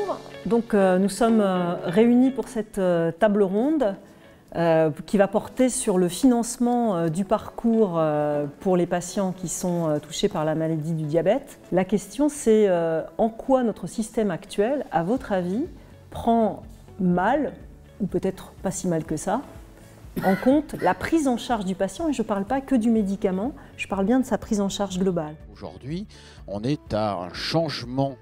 Bonjour, donc nous sommes réunis pour cette table ronde qui va porter sur le financement du parcours pour les patients qui sont touchés par la maladie du diabète. La question c'est en quoi notre système actuel, à votre avis, prend mal, ou peut-être pas si mal que ça, en compte la prise en charge du patient, et je ne parle pas que du médicament, je parle bien de sa prise en charge globale. Aujourd'hui, on est à un changement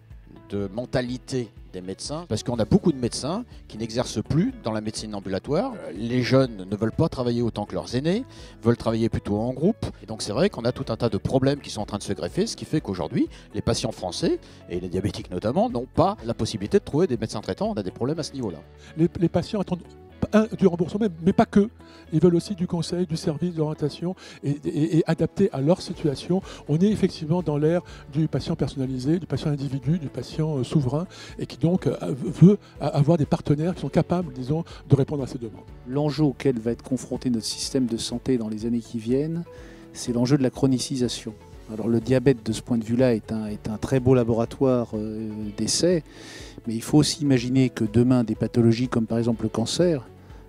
de mentalité des médecins, parce qu'on a beaucoup de médecins qui n'exercent plus dans la médecine ambulatoire. Les jeunes ne veulent pas travailler autant que leurs aînés, veulent travailler plutôt en groupe. Et donc c'est vrai qu'on a tout un tas de problèmes qui sont en train de se greffer, ce qui fait qu'aujourd'hui, les patients français, et les diabétiques notamment, n'ont pas la possibilité de trouver des médecins traitants. On a des problèmes à ce niveau-là. Les patients attendent du remboursement, mais pas que. Ils veulent aussi du conseil, du service d'orientation et adapté à leur situation. On est effectivement dans l'ère du patient personnalisé, du patient individu, du patient souverain, et qui donc veut avoir des partenaires qui sont capables, disons, de répondre à ces demandes. L'enjeu auquel va être confronté notre système de santé dans les années qui viennent, c'est l'enjeu de la chronicisation. Alors le diabète, de ce point de vue-là, est un très beau laboratoire d'essai, mais il faut aussi imaginer que demain, des pathologies comme par exemple le cancer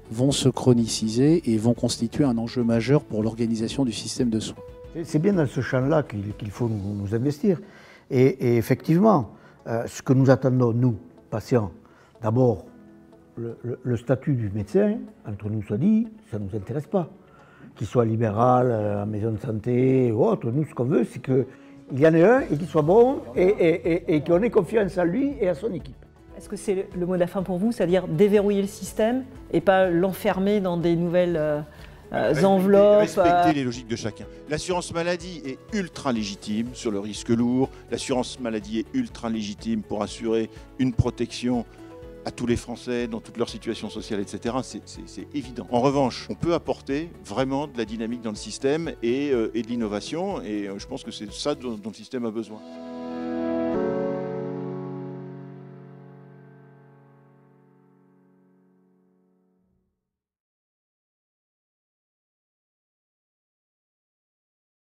vont se chroniciser et vont constituer un enjeu majeur pour l'organisation du système de soins. C'est bien dans ce champ-là qu'il faut nous investir. Et effectivement, ce que nous attendons, nous, patients, d'abord, le statut du médecin, entre nous soit dit, ça ne nous intéresse pas. Qu'il soit libéral, en maison de santé ou autre, nous, ce qu'on veut, c'est qu'il y en ait un et qu'il soit bon et qu'on ait confiance en lui et à son équipe. Est-ce que c'est le mot de la fin pour vous, c'est-à-dire déverrouiller le système et pas l'enfermer dans des nouvelles enveloppes Respecter les logiques de chacun. L'assurance maladie est ultra légitime sur le risque lourd. L'assurance maladie est ultra légitime pour assurer une protection à tous les Français, dans toute leur situation sociale, etc. C'est évident. En revanche, on peut apporter vraiment de la dynamique dans le système et de l'innovation, et je pense que c'est ça dont le système a besoin.